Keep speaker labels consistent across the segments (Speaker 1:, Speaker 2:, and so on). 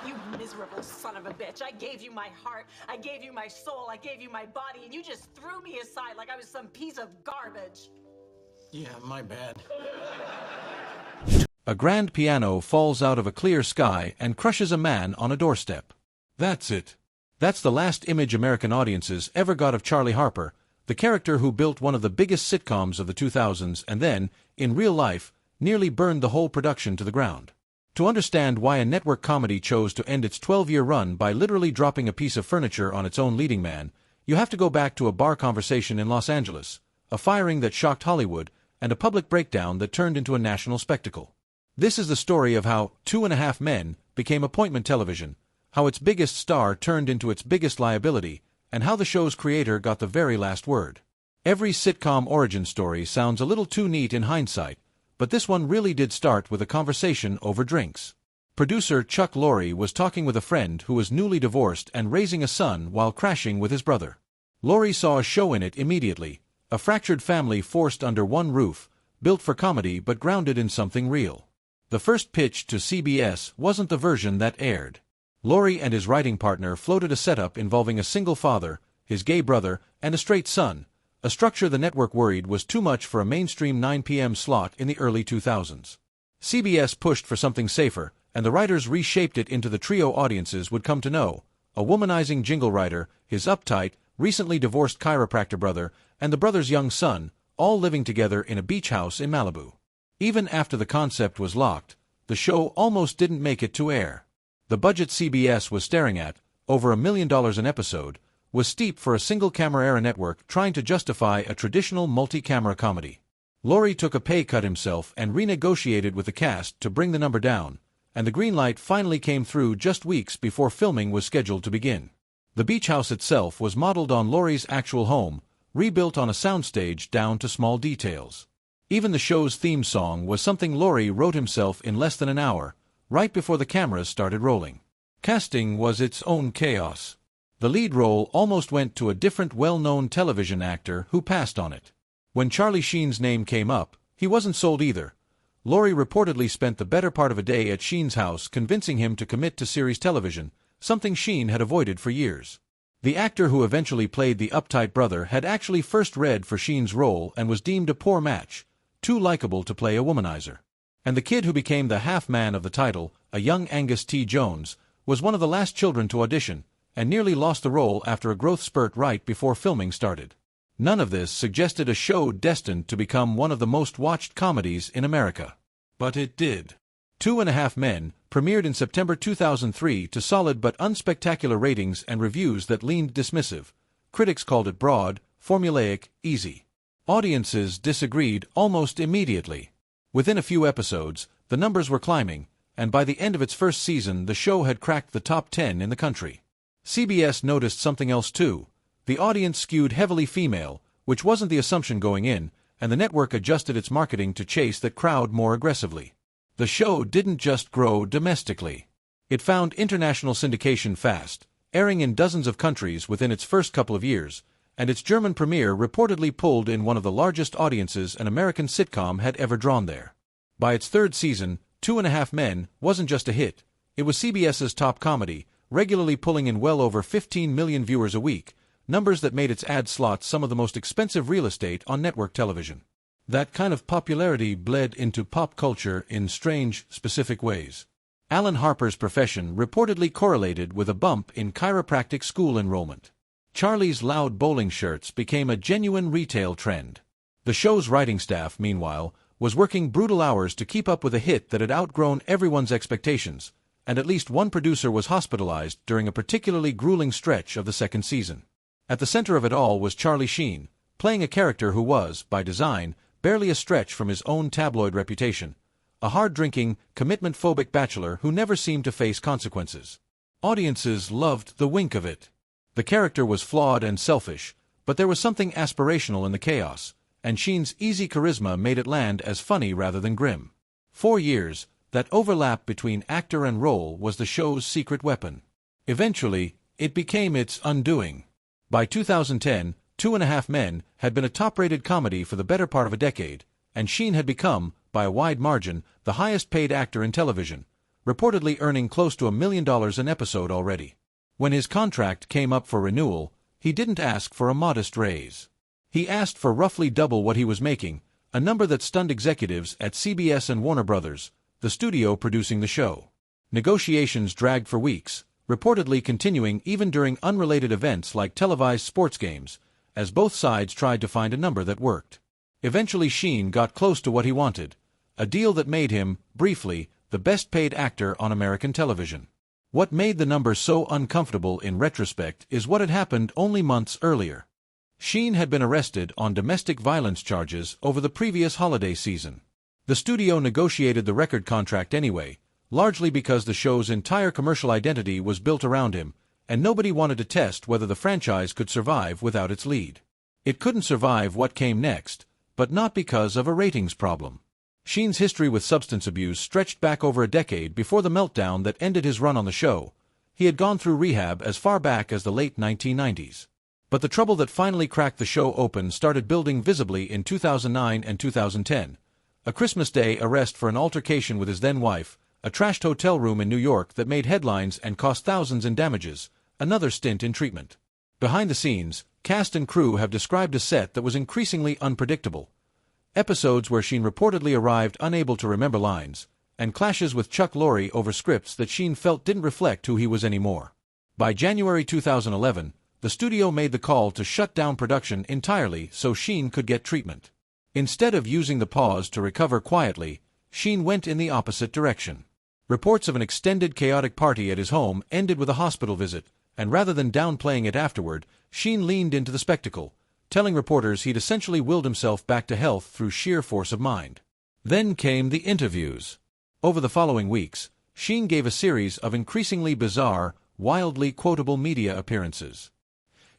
Speaker 1: You miserable son of a bitch. I gave you my heart, I gave you my soul, I gave you my body, and you just threw me aside like I was some piece of garbage.
Speaker 2: Yeah, my bad.
Speaker 3: A grand piano falls out of a clear sky and crushes a man on a doorstep. That's it. That's the last image American audiences ever got of Charlie Harper, the character who built one of the biggest sitcoms of the 2000s and then, in real life, nearly burned the whole production to the ground. To understand why a network comedy chose to end its 12-year run by literally dropping a piece of furniture on its own leading man, you have to go back to a bar conversation in Los Angeles, a firing that shocked Hollywood, and a public breakdown that turned into a national spectacle. This is the story of how 2.5 Men became appointment television, how its biggest star turned into its biggest liability, and how the show's creator got the very last word. Every sitcom origin story sounds a little too neat in hindsight, but this one really did start with a conversation over drinks. Producer Chuck Lorre was talking with a friend who was newly divorced and raising a son while crashing with his brother. Lorre saw a show in it immediately, a fractured family forced under one roof, built for comedy but grounded in something real. The first pitch to CBS wasn't the version that aired. Lorre and his writing partner floated a setup involving a single father, his gay brother, and a straight son, a structure the network worried was too much for a mainstream 9 p.m. slot in the early 2000s. CBS pushed for something safer, and the writers reshaped it into the trio audiences would come to know: a womanizing jingle writer, his uptight, recently divorced chiropractor brother, and the brother's young son, all living together in a beach house in Malibu. Even after the concept was locked, the show almost didn't make it to air. The budget CBS was staring at, over $1 million an episode, was steep for a single-camera-era network trying to justify a traditional multi-camera comedy. Lorre took a pay cut himself and renegotiated with the cast to bring the number down, and the green light finally came through just weeks before filming was scheduled to begin. The beach house itself was modeled on Lorre's actual home, rebuilt on a soundstage down to small details. Even the show's theme song was something Lorre wrote himself in less than an hour, right before the cameras started rolling. Casting was its own chaos. The lead role almost went to a different well-known television actor who passed on it. When Charlie Sheen's name came up, he wasn't sold either. Lorre reportedly spent the better part of a day at Sheen's house convincing him to commit to series television, something Sheen had avoided for years. The actor who eventually played the uptight brother had actually first read for Sheen's role and was deemed a poor match, too likable to play a womanizer. And the kid who became the half-man of the title, a young Angus T. Jones, was one of the last children to audition, and nearly lost the role after a growth spurt right before filming started. None of this suggested a show destined to become one of the most watched comedies in America. But it did. 2.5 Men premiered in September 2003 to solid but unspectacular ratings and reviews that leaned dismissive. Critics called it broad, formulaic, easy. Audiences disagreed almost immediately. Within a few episodes, the numbers were climbing, and by the end of its first season the show had cracked the top 10 in the country. CBS noticed something else too. The audience skewed heavily female, which wasn't the assumption going in, and the network adjusted its marketing to chase that crowd more aggressively. The show didn't just grow domestically. It found international syndication fast, airing in dozens of countries within its first couple of years, and its German premiere reportedly pulled in one of the largest audiences an American sitcom had ever drawn there. By its third season, 2.5 Men wasn't just a hit, it was CBS's top comedy, regularly pulling in well over 15 million viewers a week, numbers that made its ad slots some of the most expensive real estate on network television. That kind of popularity bled into pop culture in strange, specific ways. Alan Harper's profession reportedly correlated with a bump in chiropractic school enrollment. Charlie's loud bowling shirts became a genuine retail trend. The show's writing staff, meanwhile, was working brutal hours to keep up with a hit that had outgrown everyone's expectations, and at least one producer was hospitalized during a particularly grueling stretch of the second season. At the center of it all was Charlie Sheen, playing a character who was, by design, barely a stretch from his own tabloid reputation, a hard-drinking, commitment-phobic bachelor who never seemed to face consequences. Audiences loved the wink of it. The character was flawed and selfish, but there was something aspirational in the chaos, and Sheen's easy charisma made it land as funny rather than grim. 4 years, that overlap between actor and role was the show's secret weapon. Eventually, it became its undoing. By 2010, 2.5 Men had been a top-rated comedy for the better part of a decade, and Sheen had become, by a wide margin, the highest-paid actor in television, reportedly earning close to $1 million an episode already. When his contract came up for renewal, he didn't ask for a modest raise. He asked for roughly double what he was making, a number that stunned executives at CBS and Warner Brothers, the studio producing the show. Negotiations dragged for weeks, reportedly continuing even during unrelated events like televised sports games, as both sides tried to find a number that worked. Eventually Sheen got close to what he wanted, a deal that made him, briefly, the best-paid actor on American television. What made the number so uncomfortable in retrospect is what had happened only months earlier. Sheen had been arrested on domestic violence charges over the previous holiday season. The studio negotiated the record contract anyway, largely because the show's entire commercial identity was built around him, and nobody wanted to test whether the franchise could survive without its lead. It couldn't survive what came next, but not because of a ratings problem. Sheen's history with substance abuse stretched back over a decade before the meltdown that ended his run on the show. He had gone through rehab as far back as the late 1990s. But the trouble that finally cracked the show open started building visibly in 2009 and 2010. A Christmas Day arrest for an altercation with his then-wife, a trashed hotel room in New York that made headlines and cost thousands in damages, another stint in treatment. Behind the scenes, cast and crew have described a set that was increasingly unpredictable. Episodes where Sheen reportedly arrived unable to remember lines, and clashes with Chuck Lorre over scripts that Sheen felt didn't reflect who he was anymore. By January 2011, the studio made the call to shut down production entirely so Sheen could get treatment. Instead of using the pause to recover quietly, Sheen went in the opposite direction. Reports of an extended chaotic party at his home ended with a hospital visit, and rather than downplaying it afterward, Sheen leaned into the spectacle, telling reporters he'd essentially willed himself back to health through sheer force of mind. Then came the interviews. Over the following weeks, Sheen gave a series of increasingly bizarre, wildly quotable media appearances.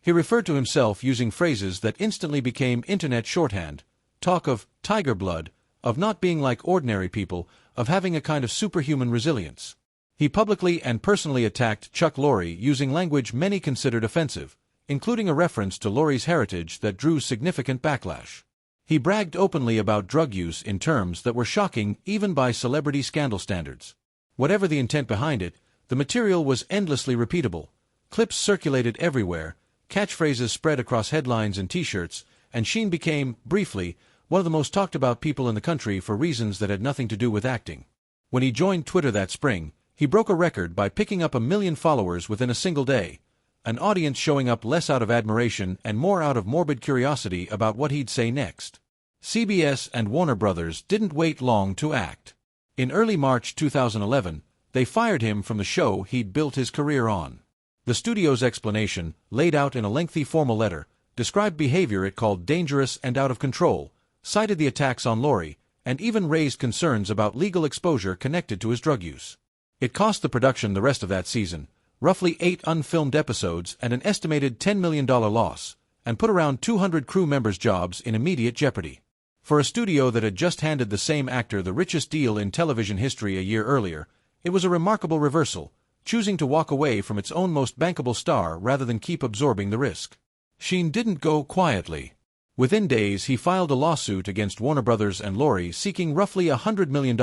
Speaker 3: He referred to himself using phrases that instantly became internet shorthand, talk of tiger blood, of not being like ordinary people, of having a kind of superhuman resilience. He publicly and personally attacked Chuck Lorre using language many considered offensive, including a reference to Lorre's heritage that drew significant backlash. He bragged openly about drug use in terms that were shocking even by celebrity scandal standards. Whatever the intent behind it, the material was endlessly repeatable. Clips circulated everywhere, catchphrases spread across headlines and t-shirts, and Sheen became, briefly, one of the most talked about people in the country for reasons that had nothing to do with acting. When he joined Twitter that spring, he broke a record by picking up 1 million followers within a single day, an audience showing up less out of admiration and more out of morbid curiosity about what he'd say next. CBS and Warner Brothers didn't wait long to act. In early March 2011, they fired him from the show he'd built his career on. The studio's explanation, laid out in a lengthy formal letter, described behavior it called dangerous and out of control, cited the attacks on Lorre, and even raised concerns about legal exposure connected to his drug use. It cost the production the rest of that season, roughly 8 unfilmed episodes and an estimated $10 million loss, and put around 200 crew members' jobs in immediate jeopardy. For a studio that had just handed the same actor the richest deal in television history a year earlier, it was a remarkable reversal, choosing to walk away from its own most bankable star rather than keep absorbing the risk. Sheen didn't go quietly. Within days he filed a lawsuit against Warner Brothers and Lorre seeking roughly $100 million,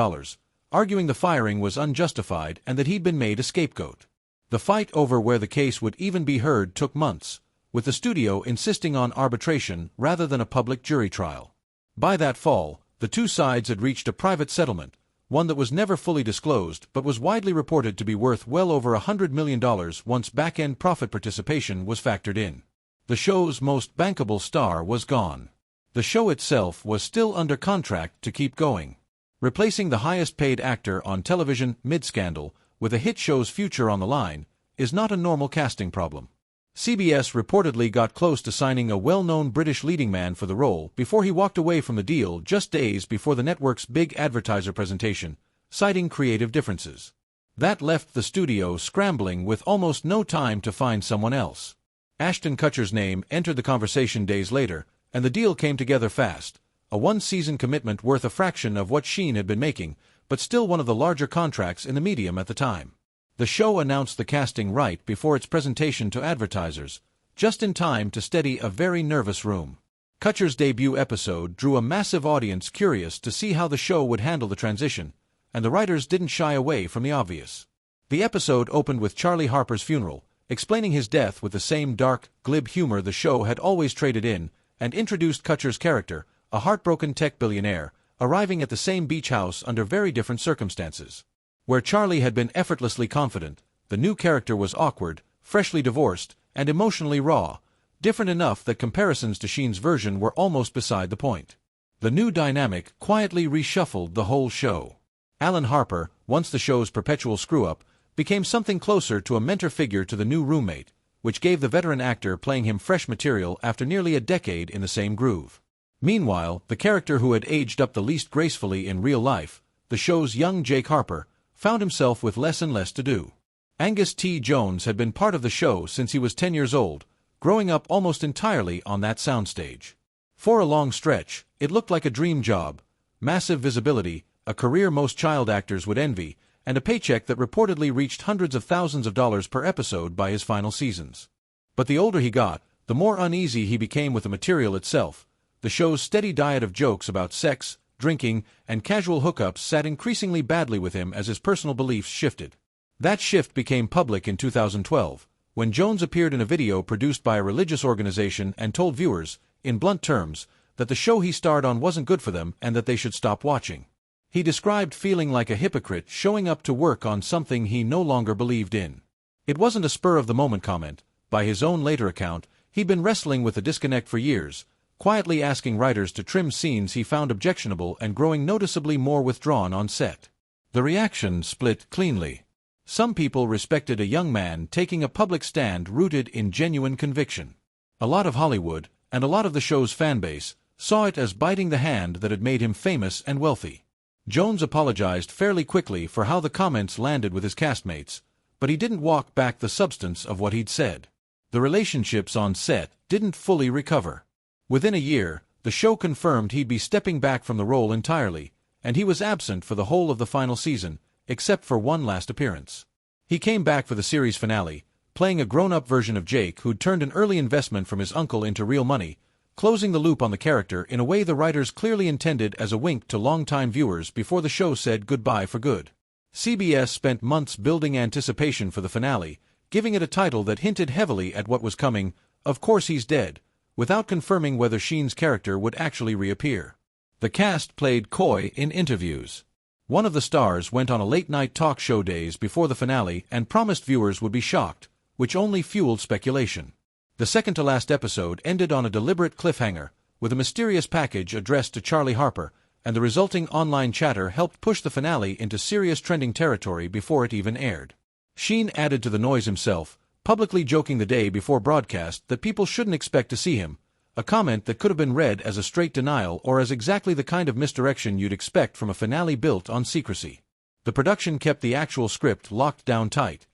Speaker 3: arguing the firing was unjustified and that he'd been made a scapegoat. The fight over where the case would even be heard took months, with the studio insisting on arbitration rather than a public jury trial. By that fall, the two sides had reached a private settlement, one that was never fully disclosed but was widely reported to be worth well over $100 million once back-end profit participation was factored in. The show's most bankable star was gone. The show itself was still under contract to keep going. Replacing the highest-paid actor on television mid-scandal with a hit show's future on the line is not a normal casting problem. CBS reportedly got close to signing a well-known British leading man for the role before he walked away from the deal just days before the network's big advertiser presentation, citing creative differences. That left the studio scrambling with almost no time to find someone else. Ashton Kutcher's name entered the conversation days later, and the deal came together fast, a one-season commitment worth a fraction of what Sheen had been making, but still one of the larger contracts in the medium at the time. The show announced the casting right before its presentation to advertisers, just in time to steady a very nervous room. Kutcher's debut episode drew a massive audience curious to see how the show would handle the transition, and the writers didn't shy away from the obvious. The episode opened with Charlie Harper's funeral, explaining his death with the same dark, glib humor the show had always traded in, and introduced Kutcher's character, a heartbroken tech billionaire, arriving at the same beach house under very different circumstances. Where Charlie had been effortlessly confident, the new character was awkward, freshly divorced, and emotionally raw, different enough that comparisons to Sheen's version were almost beside the point. The new dynamic quietly reshuffled the whole show. Alan Harper, once the show's perpetual screw-up, became something closer to a mentor figure to the new roommate, which gave the veteran actor playing him fresh material after nearly a decade in the same groove. Meanwhile, the character who had aged up the least gracefully in real life, the show's young Jake Harper, found himself with less and less to do. Angus T. Jones had been part of the show since he was 10 years old, growing up almost entirely on that soundstage. For a long stretch, it looked like a dream job: massive visibility, a career most child actors would envy, and a paycheck that reportedly reached hundreds of thousands of dollars per episode by his final seasons. But the older he got, the more uneasy he became with the material itself. The show's steady diet of jokes about sex, drinking, and casual hookups sat increasingly badly with him as his personal beliefs shifted. That shift became public in 2012, when Jones appeared in a video produced by a religious organization and told viewers, in blunt terms, that the show he starred on wasn't good for them and that they should stop watching. He described feeling like a hypocrite showing up to work on something he no longer believed in. It wasn't a spur-of-the-moment comment. By his own later account, he'd been wrestling with the disconnect for years, quietly asking writers to trim scenes he found objectionable and growing noticeably more withdrawn on set. The reaction split cleanly. Some people respected a young man taking a public stand rooted in genuine conviction. A lot of Hollywood, and a lot of the show's fanbase, saw it as biting the hand that had made him famous and wealthy. Jones apologized fairly quickly for how the comments landed with his castmates, but he didn't walk back the substance of what he'd said. The relationships on set didn't fully recover. Within a year, the show confirmed he'd be stepping back from the role entirely, and he was absent for the whole of the final season, except for one last appearance. He came back for the series finale, playing a grown-up version of Jake who'd turned an early investment from his uncle into real money, closing the loop on the character in a way the writers clearly intended as a wink to longtime viewers before the show said goodbye for good. CBS spent months building anticipation for the finale, giving it a title that hinted heavily at what was coming, Of Course He's Dead, without confirming whether Sheen's character would actually reappear. The cast played coy in interviews. One of the stars went on a late-night talk show days before the finale and promised viewers would be shocked, which only fueled speculation. The second-to-last episode ended on a deliberate cliffhanger, with a mysterious package addressed to Charlie Harper, and the resulting online chatter helped push the finale into serious trending territory before it even aired. Sheen added to the noise himself, publicly joking the day before broadcast that people shouldn't expect to see him, a comment that could have been read as a straight denial or as exactly the kind of misdirection you'd expect from a finale built on secrecy. The production kept the actual script locked down tight.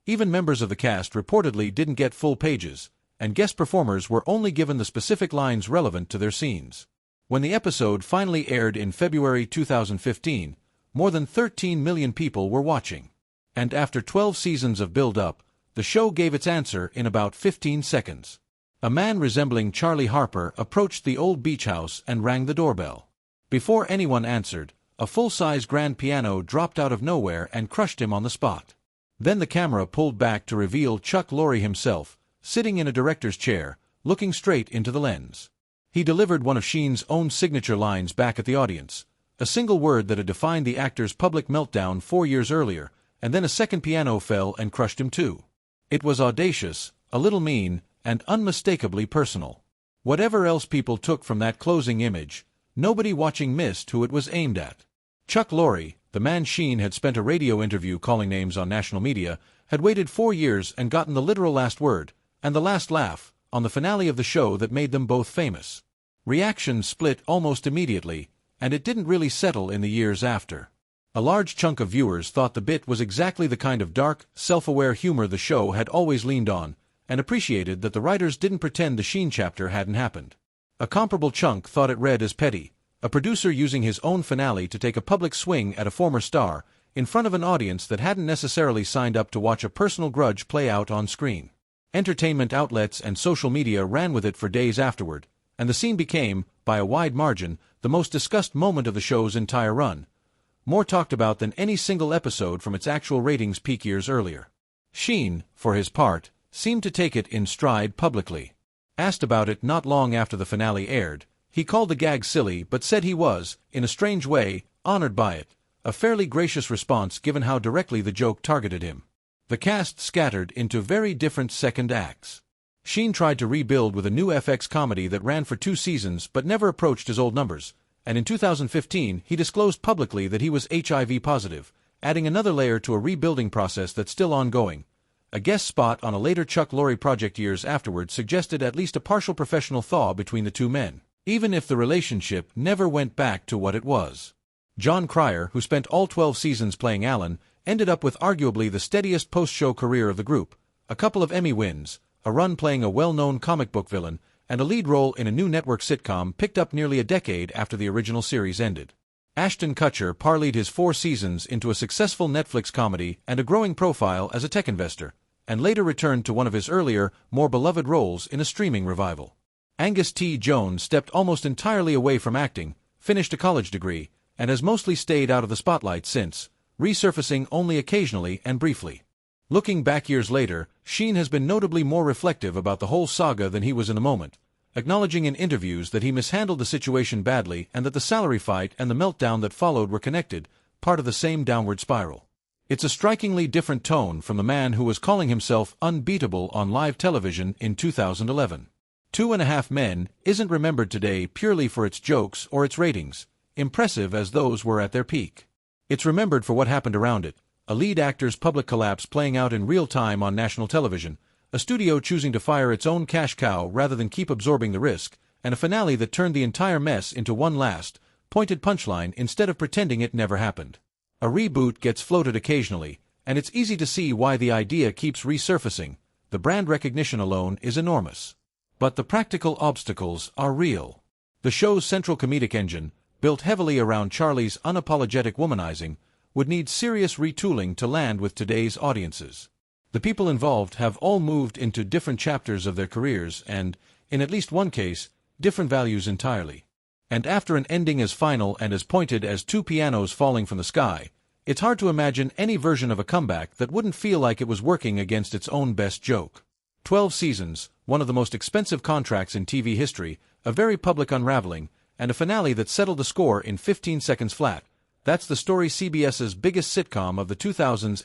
Speaker 3: Even members of the cast reportedly didn't get full pages, and guest performers were only given the specific lines relevant to their scenes. When the episode finally aired in February 2015, more than 13 million people were watching. And after 12 seasons of build-up, the show gave its answer in about 15 seconds. A man resembling Charlie Harper approached the old beach house and rang the doorbell. Before anyone answered, a full-size grand piano dropped out of nowhere and crushed him on the spot. Then the camera pulled back to reveal Chuck Lorre himself, sitting in a director's chair, looking straight into the lens. He delivered one of Sheen's own signature lines back at the audience, a single word that had defined the actor's public meltdown 4 years earlier, and then a second piano fell and crushed him too. It was audacious, a little mean, and unmistakably personal. Whatever else people took from that closing image, nobody watching missed who it was aimed at. Chuck Lorre, the man Sheen had spent a radio interview calling names on national media, had waited 4 years and gotten the literal last word, and the last laugh, on the finale of the show that made them both famous. Reactions split almost immediately, and it didn't really settle in the years after. A large chunk of viewers thought the bit was exactly the kind of dark, self-aware humor the show had always leaned on, and appreciated that the writers didn't pretend the Sheen chapter hadn't happened. A comparable chunk thought it read as petty, a producer using his own finale to take a public swing at a former star, in front of an audience that hadn't necessarily signed up to watch a personal grudge play out on screen. Entertainment outlets and social media ran with it for days afterward, and the scene became, by a wide margin, the most discussed moment of the show's entire run. more talked about than any single episode from its actual ratings peak years earlier. Sheen, for his part, seemed to take it in stride publicly. Asked about it not long after the finale aired, he called the gag silly but said he was, in a strange way, honored by it, a fairly gracious response given how directly the joke targeted him. The cast scattered into very different second acts. Sheen tried to rebuild with a new FX comedy that ran for 2 seasons but never approached his old numbers, and in 2015 he disclosed publicly that he was HIV positive, adding another layer to a rebuilding process that's still ongoing. A guest spot on a later Chuck Lorre project years afterward suggested at least a partial professional thaw between the two men, even if the relationship never went back to what it was. Jon Cryer, who spent all 12 seasons playing Alan, ended up with arguably the steadiest post-show career of the group, a couple of Emmy wins, a run playing a well-known comic book villain, and a lead role in a new network sitcom picked up nearly a decade after the original series ended. Ashton Kutcher parlayed his 4 seasons into a successful Netflix comedy and a growing profile as a tech investor, and later returned to one of his earlier, more beloved roles in a streaming revival. Angus T. Jones stepped almost entirely away from acting, finished a college degree, and has mostly stayed out of the spotlight since, resurfacing only occasionally and briefly. Looking back years later, Sheen has been notably more reflective about the whole saga than he was in the moment, acknowledging in interviews that he mishandled the situation badly and that the salary fight and the meltdown that followed were connected, part of the same downward spiral. It's a strikingly different tone from the man who was calling himself unbeatable on live television in 2011. 2.5 Men isn't remembered today purely for its jokes or its ratings, impressive as those were at their peak. It's remembered for what happened around it, a lead actor's public collapse playing out in real time on national television, a studio choosing to fire its own cash cow rather than keep absorbing the risk, and a finale that turned the entire mess into one last, pointed punchline instead of pretending it never happened. A reboot gets floated occasionally, and it's easy to see why the idea keeps resurfacing. The brand recognition alone is enormous. But the practical obstacles are real. The show's central comedic engine, built heavily around Charlie's unapologetic womanizing, would need serious retooling to land with today's audiences. The people involved have all moved into different chapters of their careers and, in at least one case, different values entirely. And after an ending as final and as pointed as 2 pianos falling from the sky, it's hard to imagine any version of a comeback that wouldn't feel like it was working against its own best joke. 12 seasons, one of the most expensive contracts in TV history, a very public unraveling, and a finale that settled the score in 15 seconds flat. That's the story CBS's biggest sitcom of the 2000s